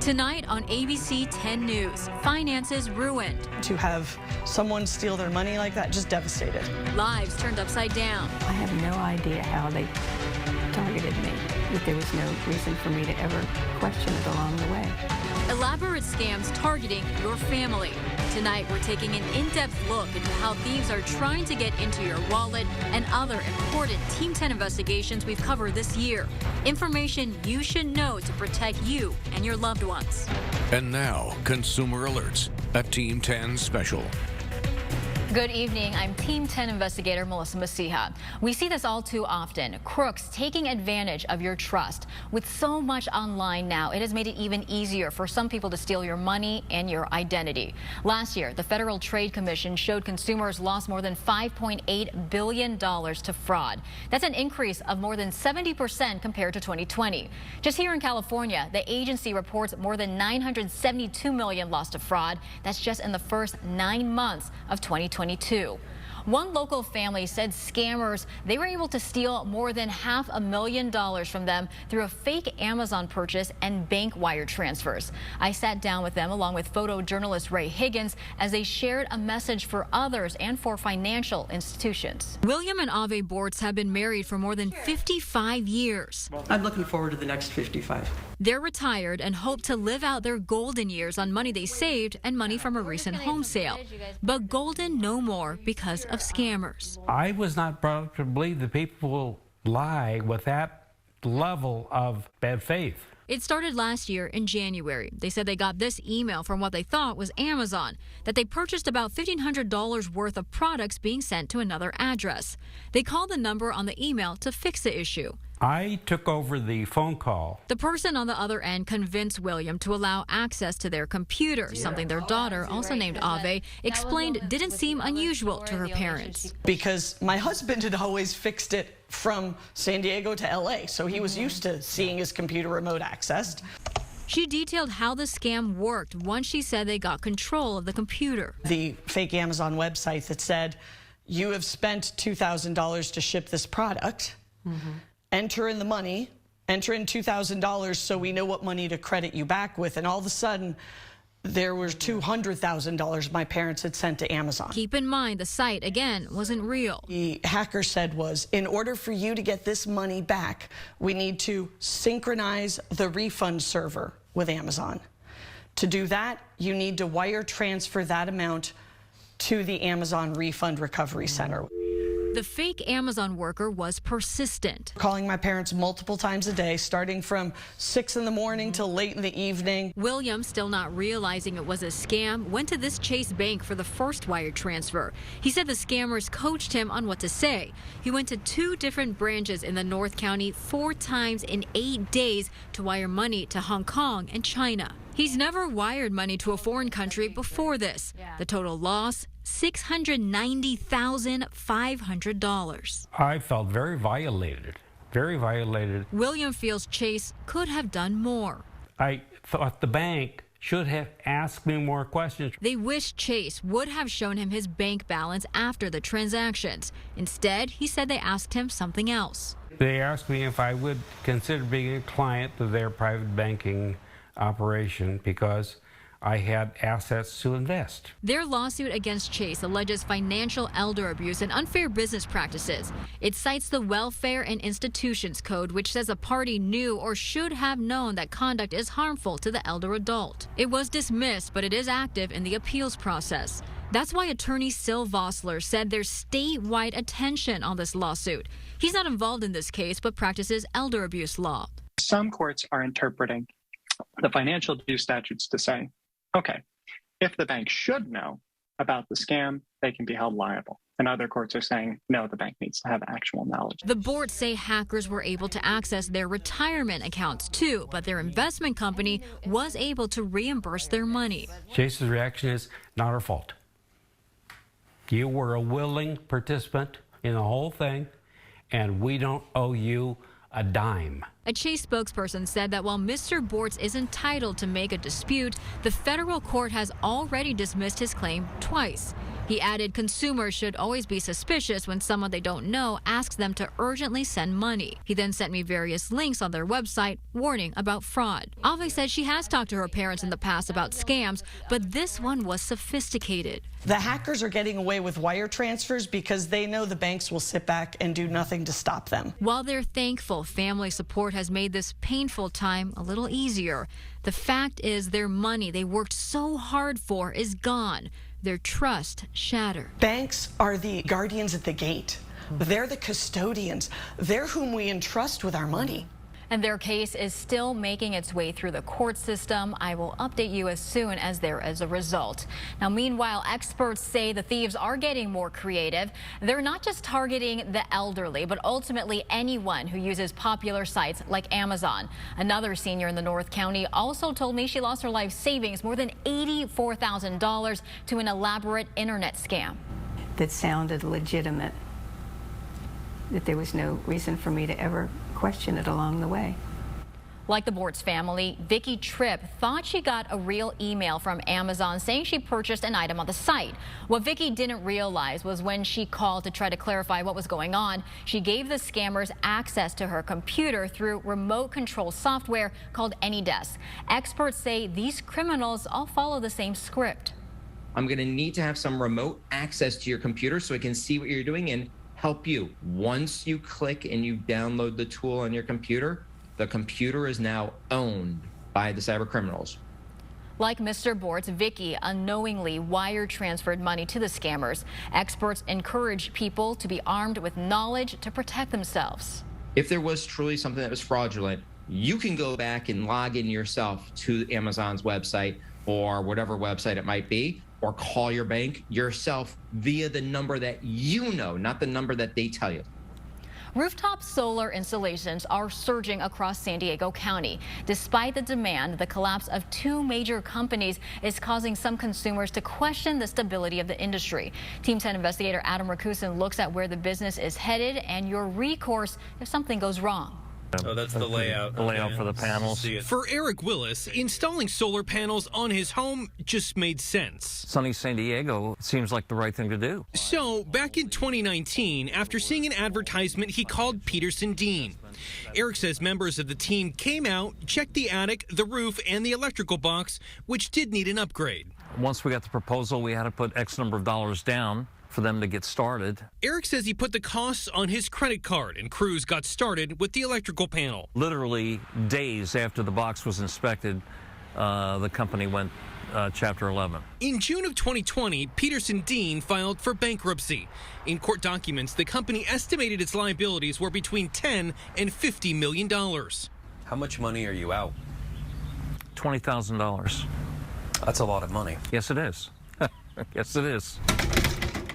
Tonight on ABC 10 News, finances ruined. To have someone steal their money like that, just devastated. Lives turned upside down. I have no idea how they targeted me, but there was no reason for me to ever question it along the way. Elaborate scams targeting your family. Tonight, we're taking an in-depth look into how thieves are trying to get into your wallet and other important Team 10 investigations we've covered this year. Information you should know to protect you and your loved ones. And now, Consumer Alerts, a Team 10 special. Good evening. I'm Team 10 investigator Melissa Masiha. We see this all too often. Crooks taking advantage of your trust. With so much online now, it has made it even easier for some people to steal your money and your identity. Last year, the Federal Trade Commission showed consumers lost more than $5.8 billion to fraud. That's an increase of more than 70% compared to 2020. Just here in California, the agency reports more than $972 million lost to fraud. That's just in the first 9 months of 2022. One local family said scammers, they were able to steal more than $500,000 from them through a fake Amazon purchase and bank wire transfers. I sat down with them along with photojournalist Ray Higgins as they shared a message for others and for financial institutions. William and Ave Bortz have been married for more than 55 years. I'm looking forward to the next 55. They're retired and hope to live out their golden years on money they saved and money from a recent home sale. But golden no more because of scammers. I was not brought up to believe that people will lie with that level of bad faith. It started last year in January. They said they got this email from what they thought was Amazon, that they purchased about $1,500 worth of products being sent to another address. They called the number on the email to fix the issue. I took over the phone call. The person on the other end convinced William to allow access to their computer, something their daughter, also named Ave, explained didn't seem unusual to her parents. Because my husband had always fixed it from San Diego to LA, so he was used to seeing his computer remote accessed. She detailed how the scam worked once she said they got control of the computer. The fake Amazon website that said, you have spent $2,000 to ship this product. Enter in the money, enter in $2,000 so we know what money to credit you back with. And all of a sudden, there was $200,000 my parents had sent to Amazon. Keep in mind, the site, again, wasn't real. The hacker said was, in order for you to get this money back, we need to synchronize the refund server with Amazon. To do that, you need to wire transfer that amount to the Amazon Refund Recovery Center. The fake Amazon worker was persistent. Calling my parents multiple times a day, starting from 6 in the morning till late in the evening. William, still not realizing it was a scam, went to this Chase Bank for the first wire transfer. He said the scammers coached him on what to say. He went to 2 different branches in the North County 4 times in 8 days to wire money to Hong Kong and China. He's never wired money to a foreign country before this. The total loss, $690,500. I felt very violated, very violated. William feels Chase could have done more. I thought the bank should have asked me more questions. They wish Chase would have shown him his bank balance after the transactions. Instead, he said they asked him something else. They asked me if I would consider being a client of their private banking operation because I had assets to invest. Their lawsuit against Chase alleges financial elder abuse and unfair business practices. It cites the Welfare and Institutions Code, which says a party knew or should have known that conduct is harmful to the elder adult. It was dismissed, but it is active in the appeals process. That's why attorney Sil Vossler said there's statewide attention on this lawsuit. He's not involved in this case, but practices elder abuse law. Some courts are interpreting the financial abuse statutes to say, okay, if the bank should know about the scam, they can be held liable. And other courts are saying, no, the bank needs to have actual knowledge. The board say hackers were able to access their retirement accounts too, but their investment company was able to reimburse their money. Chase's reaction is not our fault. You were a willing participant in the whole thing, and we don't owe you a dime. A Chase spokesperson said that while Mr. Bortz is entitled to make a dispute, the federal court has already dismissed his claim twice. He added consumers should always be suspicious when someone they don't know asks them to urgently send money. He then sent me various links on their website warning about fraud. Ave said she has talked to her parents in the past about scams, but this one was sophisticated. The hackers are getting away with wire transfers because they know the banks will sit back and do nothing to stop them. While they're thankful family support has made this painful time a little easier, the fact is their money they worked so hard for is gone. Their trust shattered. Banks are the guardians at the gate. They're the custodians. They're whom we entrust with our money. And their case is still making its way through the court system. I will update you as soon as there is a result. Now, meanwhile, experts say the thieves are getting more creative. They're not just targeting the elderly, but ultimately anyone who uses popular sites like Amazon. Another senior in the North County also told me she lost her life savings, more than $84,000, to an elaborate internet scam. That sounded legitimate, that there was no reason for me to ever question it along the way. Like the Bortz family, Vicki Tripp thought she got a real email from Amazon saying she purchased an item on the site. What Vicki didn't realize was when she called to try to clarify what was going on, she gave the scammers access to her computer through remote control software called AnyDesk. Experts say these criminals all follow the same script. I'm going to need to have some remote access to your computer so I can see what you're doing and help you. Once you click and you download the tool on your computer, the computer is now owned by the cyber criminals. Like Mr. Bortz, Vicki unknowingly wire transferred money to the scammers. Experts encourage people to be armed with knowledge to protect themselves. If there was truly something that was fraudulent, you can go back and log in yourself to Amazon's website or whatever website it might be, or call your bank yourself via the number that you know, not the number that they tell you. Rooftop solar installations are surging across San Diego County. Despite the demand, the collapse of two major companies is causing some consumers to question the stability of the industry. Team 10 investigator Adam Rakusin looks at where the business is headed and your recourse if something goes wrong. Oh, that's the layout. The layout for the panels. For Eric Willis, installing solar panels on his home just made sense. Sunny San Diego seems like the right thing to do. So, back in 2019, after seeing an advertisement, he called Peterson Dean. Eric says members of the team came out, checked the attic, the roof, and the electrical box, which did need an upgrade. Once we got the proposal, we had to put X number of dollars down for them to get started. Eric says he put the costs on his credit card, and crews got started with the electrical panel. Literally days after the box was inspected, the company went Chapter 11. In June of 2020, Peterson Dean filed for bankruptcy. In court documents, the company estimated its liabilities were between $10 and $50 million. How much money are you out? $20,000. That's a lot of money. Yes, it is. Yes, it is.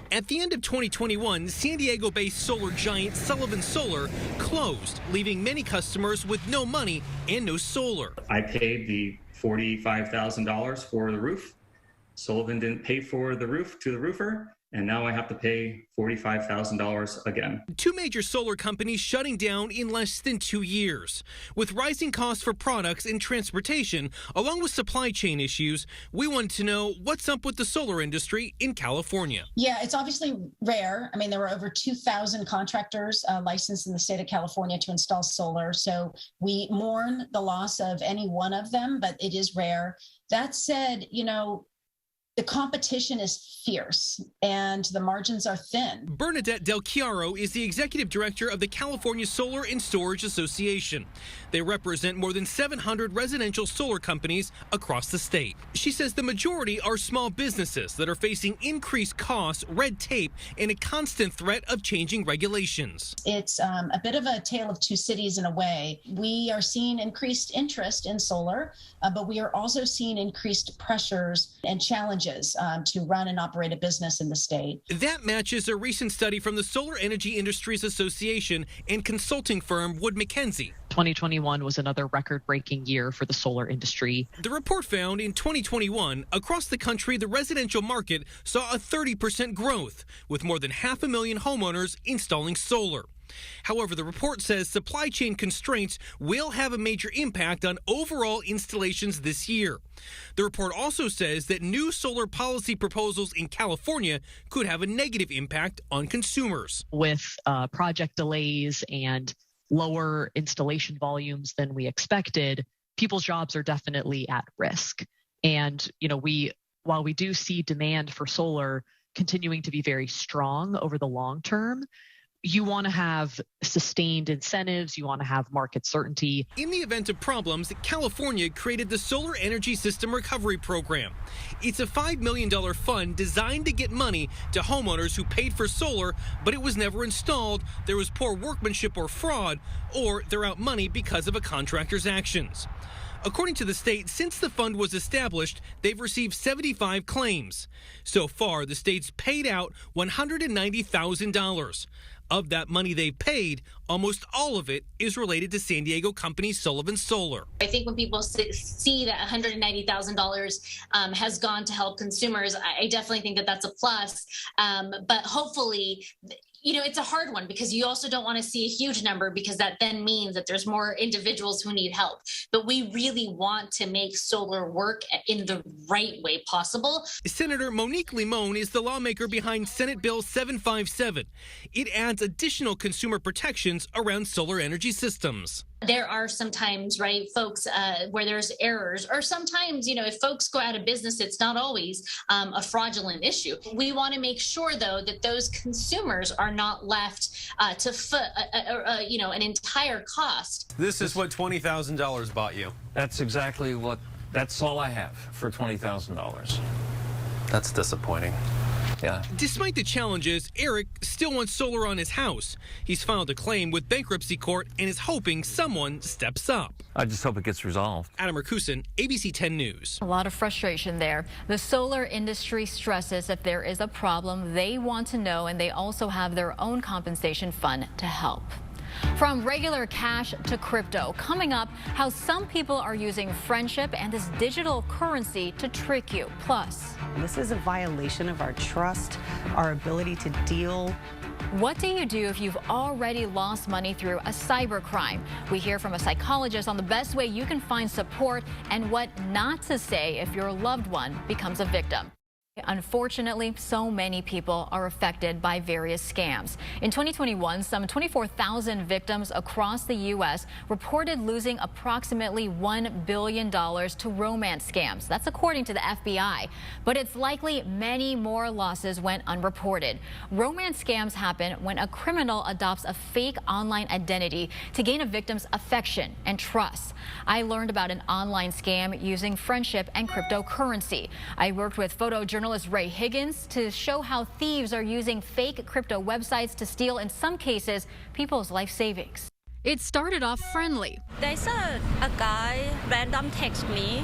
At the end of 2021, San Diego-based solar giant Sullivan Solar closed, leaving many customers with no money and no solar. I paid the $45,000 for the roof. Sullivan didn't pay for the roof to the roofer, and now I have to pay $45,000 again. Two major solar companies shutting down in less than 2 years. With rising costs for products and transportation, along with supply chain issues, we wanted to know what's up with the solar industry in California. Yeah, it's obviously rare. I mean, there were over 2,000 contractors licensed in the state of California to install solar. So we mourn the loss of any one of them, but it is rare. That said, you know, the competition is fierce and the margins are thin. Bernadette Del Chiaro is the executive director of the California Solar and Storage Association. They represent more than 700 residential solar companies across the state. She says the majority are small businesses that are facing increased costs, red tape, and a constant threat of changing regulations. It's a bit of a tale of two cities in a way. We are seeing increased interest in solar, but we are also seeing increased pressures and challenges to run and operate a business in the state. That matches a recent study from the Solar Energy Industries Association and consulting firm Wood Mackenzie. 2021 was another record-breaking year for the solar industry. The report found in 2021, across the country, the residential market saw a 30% growth, with more than 500,000 homeowners installing solar. However, the report says supply chain constraints will have a major impact on overall installations this year. The report also says that new solar policy proposals in California could have a negative impact on consumers. With project delays and lower installation volumes than we expected, people's jobs are definitely at risk. And, while we do see demand for solar continuing to be very strong over the long term, you want to have sustained incentives. You want to have market certainty. In the event of problems, California created the Solar Energy System Recovery Program. It's a $5 million fund designed to get money to homeowners who paid for solar, but it was never installed, there was poor workmanship or fraud, or they're out money because of a contractor's actions. According to the state, since the fund was established, they've received 75 claims. So far, the state's paid out $190,000. Of that money they've paid, almost all of it is related to San Diego company Sullivan Solar. I think when people see that $190,000 has gone to help consumers, I definitely think that that's a plus. But hopefully, it's a hard one because you also don't want to see a huge number because that then means that there's more individuals who need help. But we really want to make solar work in the right way possible. Senator Monique Limon is the lawmaker behind Senate Bill 757. It adds additional consumer protections around solar energy systems. There are sometimes, right, folks where there's errors, or sometimes, if folks go out of business, it's not always a fraudulent issue. We want to make sure, though, that those consumers are not left to foot, an entire cost. This is what $20,000 bought you. That's all I have for $20,000. That's disappointing. Yeah. Despite the challenges, Eric still wants solar on his house. He's filed a claim with bankruptcy court and is hoping someone steps up. I just hope it gets resolved. Adam Rakusin, ABC 10 News. A lot of frustration there. The solar industry stresses if there is a problem, they want to know, and they also have their own compensation fund to help. From regular cash to crypto, coming up, how some people are using friendship and this digital currency to trick you. Plus, this is a violation of our trust, our ability to deal. What do you do if you've already lost money through a cybercrime? We hear from a psychologist on the best way you can find support and what not to say if your loved one becomes a victim. Unfortunately, so many people are affected by various scams. In 2021, some 24,000 victims across the U.S. reported losing approximately $1 billion to romance scams. That's according to the FBI. But it's likely many more losses went unreported. Romance scams happen when a criminal adopts a fake online identity to gain a victim's affection and trust. I learned about an online scam using friendship and cryptocurrency. I worked with photojournalist Ray Higgins to show how thieves are using fake crypto websites to steal, in some cases, people's life savings. It started off friendly. There's a guy random text me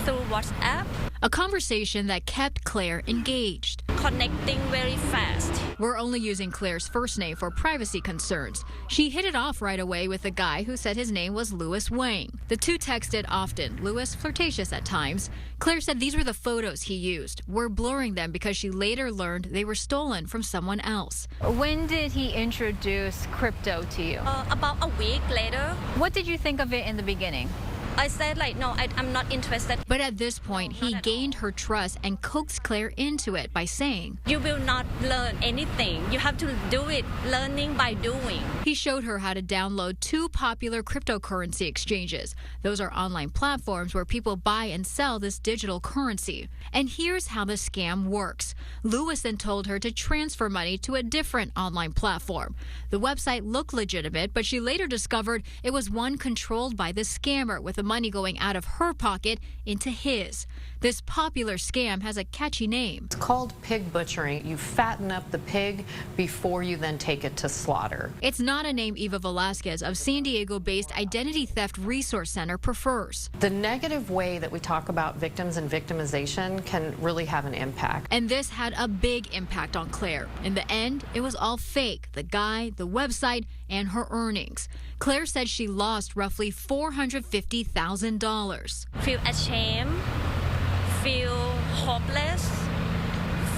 through WhatsApp. A conversation that kept Claire engaged. Connecting very fast. We're only using Claire's first name for privacy concerns. She hit it off right away with a guy who said his name was Louis Wang. The two texted often, Louis flirtatious at times. Claire said these were the photos he used. We're blurring them because she later learned they were stolen from someone else. When did he introduce crypto to you? About a week later. What did you think of it in the beginning? I said, no, I'm not interested. But at this point, he gained her trust and coaxed Claire into it by saying, you will not learn anything. You have to do it, learning by doing. He showed her how to download two popular cryptocurrency exchanges. Those are online platforms where people buy and sell this digital currency. And here's how the scam works. Louis then told her to transfer money to a different online platform. The website looked legitimate, but she later discovered it was one controlled by the scammer, with the money going out of her pocket into his. This popular scam has a catchy name. It's called pig butchering. You fatten up the pig before you then take it to slaughter. It's not a name Eva Velasquez of San Diego-based Identity Theft Resource Center prefers. The negative way that we talk about victims and victimization can really have an impact. And this had a big impact on Claire. In the end, it was all fake. The guy, the website, and her earnings. Claire said she lost roughly $450,000. Feel ashamed, feel hopeless,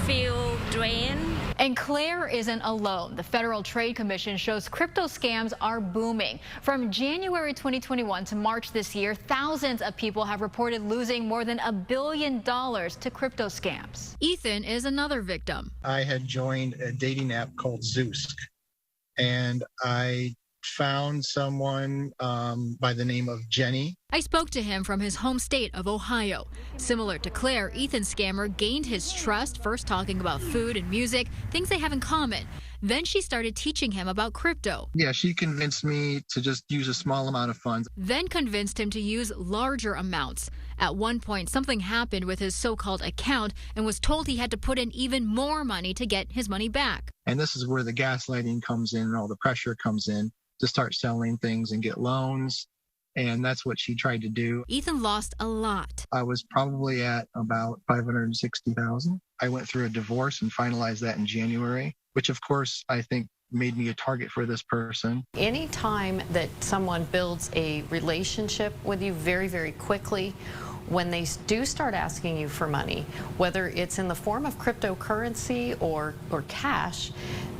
feel drained. And Claire isn't alone. The Federal Trade Commission shows crypto scams are booming. From January 2021 to March this year, thousands of people have reported losing more than $1 billion to crypto scams. Ethan is another victim. I had joined a dating app called Zoosk, and I found someone by the name of Jenny. I spoke to him from his home state of Ohio. Similar to Claire, Ethan's scammer gained his trust, first talking about food and music, things they have in common. Then she started teaching him about crypto. Yeah, she convinced me to just use a small amount of funds. Then convinced him to use larger amounts. At one point, something happened with his so-called account and was told he had to put in even more money to get his money back. And this is where the gaslighting comes in and all the pressure comes in to start selling things and get loans. And that's what she tried to do. Ethan lost a lot. I was probably at about $560,000. I went through a divorce and finalized that in January, which of course I think made me a target for this person. Anytime that someone builds a relationship with you very, very quickly, when they do start asking you for money, whether it's in the form of cryptocurrency or cash,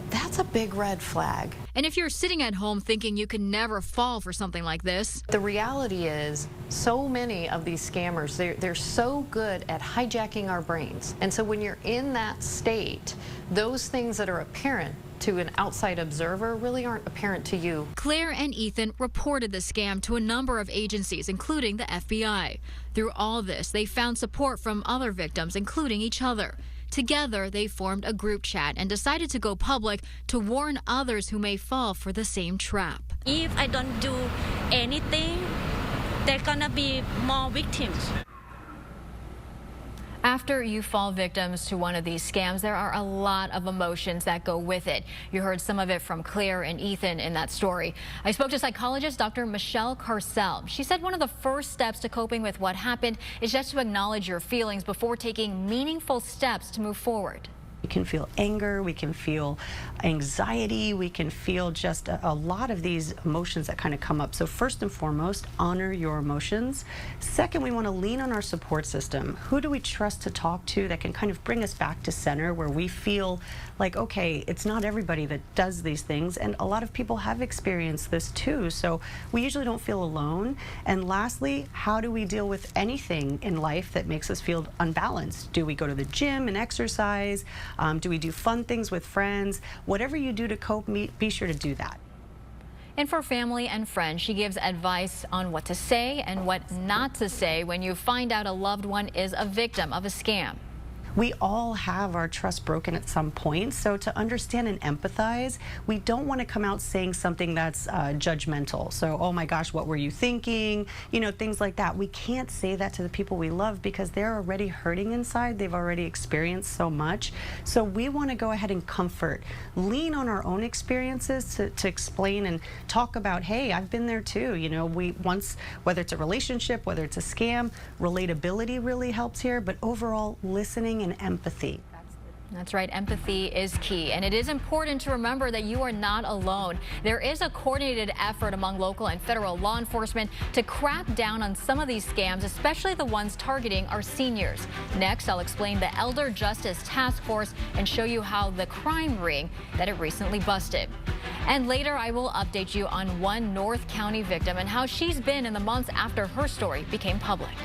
that's a big red flag. And if you're sitting at home thinking you can never fall for something like this, the reality is so many of these scammers, they're so good at hijacking our brains. And so when you're in that state, those things that are apparent to an outside observer really aren't apparent to you. Claire and Ethan reported the scam to a number of agencies, including the FBI. Through all this, they found support from other victims, including each other. Together, they formed a group chat and decided to go public to warn others who may fall for the same trap. If I don't do anything, there's gonna be more victims. After you fall victims to one of these scams, there are a lot of emotions that go with it. You heard some of it from Claire and Ethan in that story. I spoke to psychologist Dr. Michelle Carcel. She said one of the first steps to coping with what happened is just to acknowledge your feelings before taking meaningful steps to move forward. We can feel anger, we can feel anxiety, we can feel just a lot of these emotions that kind of come up. So first and foremost, honor your emotions. Second, we want to lean on our support system. Who do we trust to talk to that can kind of bring us back to center, where we feel like, okay, it's not everybody that does these things, and a lot of people have experienced this too, so we usually don't feel alone. And lastly, how do we deal with anything in life that makes us feel unbalanced? Do we go to the gym and exercise? Do we do fun things with friends? Whatever you do to cope, be sure to do that. And for family and friends, she gives advice on what to say and what not to say when you find out a loved one is a victim of a scam. We all have our trust broken at some point, so to understand and empathize, we don't want to come out saying something that's judgmental. So, oh my gosh, what were you thinking? You know, things like that. We can't say that to the people we love because they're already hurting inside. They've already experienced so much. So we want to go ahead and comfort, lean on our own experiences to explain and talk about, hey, I've been there too. You know, whether it's a relationship, whether it's a scam, relatability really helps here, but overall listening and empathy. That's right. Empathy is key. And it is important to remember that you are not alone. There is a coordinated effort among local and federal law enforcement to crack down on some of these scams, especially the ones targeting our seniors. Next, I'll explain the Elder Justice Task Force and show you how the crime ring that it recently busted. And later, I will update you on one North County victim and how she's been in the months after her story became public.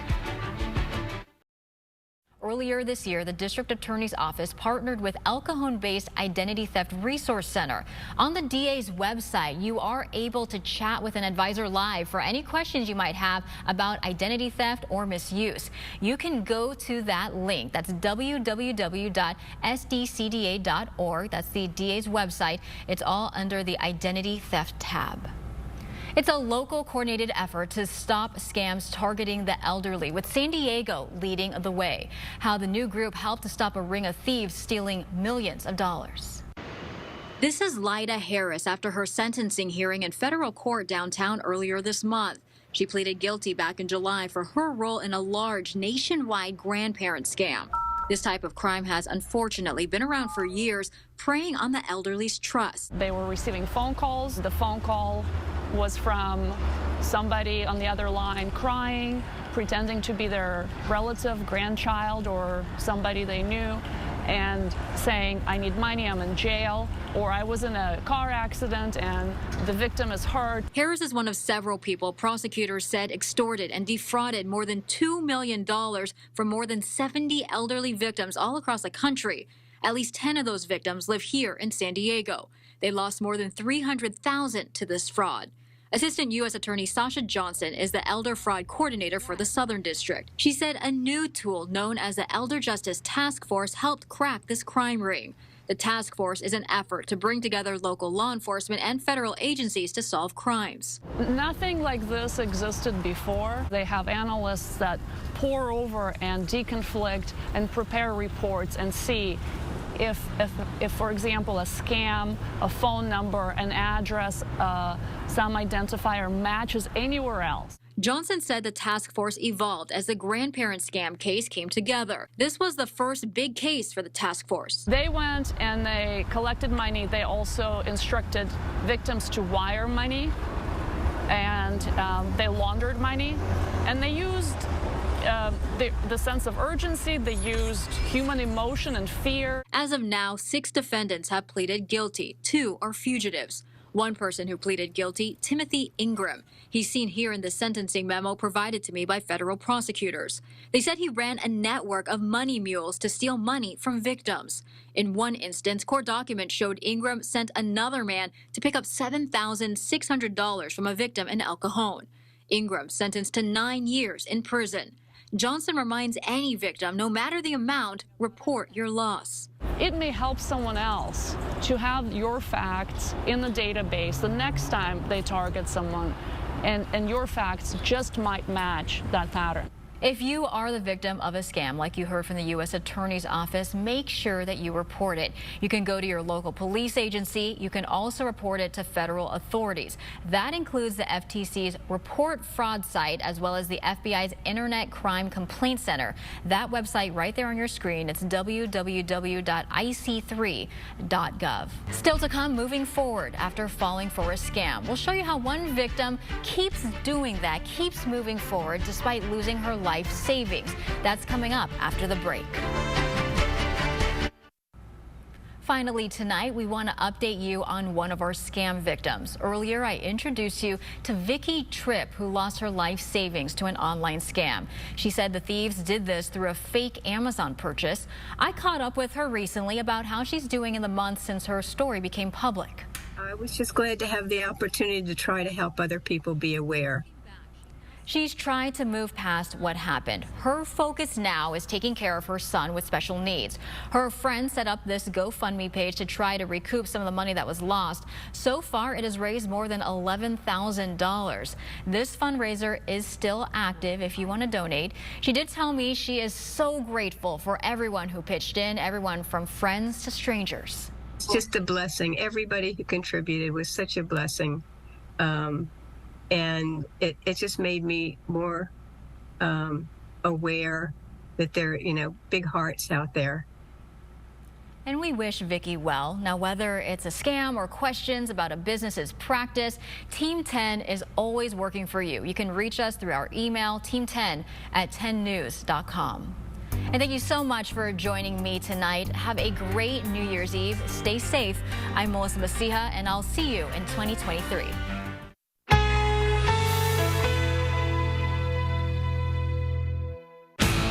Earlier this year, the District Attorney's Office partnered with El Cajon-based Identity Theft Resource Center. On the DA's website, you are able to chat with an advisor live for any questions you might have about identity theft or misuse. You can go to that link. That's www.sdcda.org. That's the DA's website. It's all under the Identity Theft tab. It's a local coordinated effort to stop scams targeting the elderly, with San Diego leading the way. How the new group helped to stop a ring of thieves stealing millions of dollars. This is Lyda Harris after her sentencing hearing in federal court downtown earlier this month. She pleaded guilty back in July for her role in a large nationwide grandparent scam. This type of crime has unfortunately been around for years, preying on the elderly's trust. They were receiving phone calls. The phone call was from somebody on the other line crying, pretending to be their relative, grandchild, or somebody they knew. and saying, I need money, I'm in jail, or I was in a car accident and the victim is hurt. Harris is one of several people prosecutors said extorted and defrauded more than $2 million from more than 70 elderly victims all across the country. At least 10 of those victims live here in San Diego. They lost more than $300,000 to this fraud. Assistant U.S. Attorney Sasha Johnson is the Elder Fraud Coordinator for the Southern District. She said a new tool known as the Elder Justice Task Force helped crack this crime ring. The task force is an effort to bring together local law enforcement and federal agencies to solve crimes. Nothing like this existed before. They have analysts that pore over and deconflict and prepare reports and see if, for example, a scam, a phone number, an address, some identifier matches anywhere else. Johnson said the task force evolved as the grandparent scam case came together. This was the first big case for the task force. They went and they collected money. They also instructed victims to wire money, and they laundered money, and they used the sense of urgency. They used human emotion and fear. As of now, 6 defendants have pleaded guilty. 2 are fugitives. One person who pleaded guilty, Timothy Ingram. He's seen here in the sentencing memo provided to me by federal prosecutors. They said he ran a network of money mules to steal money from victims. In one instance, court documents showed Ingram sent another man to pick up $7,600 from a victim in El Cajon. Ingram sentenced to 9 years in prison. Johnson reminds any victim, no matter the amount, report your loss. It may help someone else to have your facts in the database the next time they target someone, and your facts just might match that pattern. If you are the victim of a scam, like you heard from the U.S. Attorney's Office, make sure that you report it. You can go to your local police agency. You can also report it to federal authorities. That includes the FTC's Report Fraud site, as well as the FBI's Internet Crime Complaint Center. That website right there on your screen, it's www.ic3.gov. Still to come, moving forward after falling for a scam. We'll show you how one victim keeps doing that, keeps moving forward despite losing her life savings. That's coming up after the break. Finally tonight, we want to update you on one of our scam victims. Earlier, I introduced you to Vicky Tripp, who lost her life savings to an online scam. She said the thieves did this through a fake Amazon purchase. I caught up with her recently about how she's doing in the months since her story became public. I was just glad to have the opportunity to try to help other people be aware. She's tried to move past what happened. Her focus now is taking care of her son with special needs. Her friend set up this GoFundMe page to try to recoup some of the money that was lost. So far, it has raised more than $11,000. This fundraiser is still active if you want to donate. She did tell me she is so grateful for everyone who pitched in, everyone from friends to strangers. It's just a blessing. Everybody who contributed was such a blessing. And it just made me more aware that there are, big hearts out there. And we wish Vicky well. Now, whether it's a scam or questions about a business's practice, Team 10 is always working for you. You can reach us through our email, team10@10news.com. And thank you so much for joining me tonight. Have a great New Year's Eve. Stay safe. I'm Melissa Messiha, and I'll see you in 2023.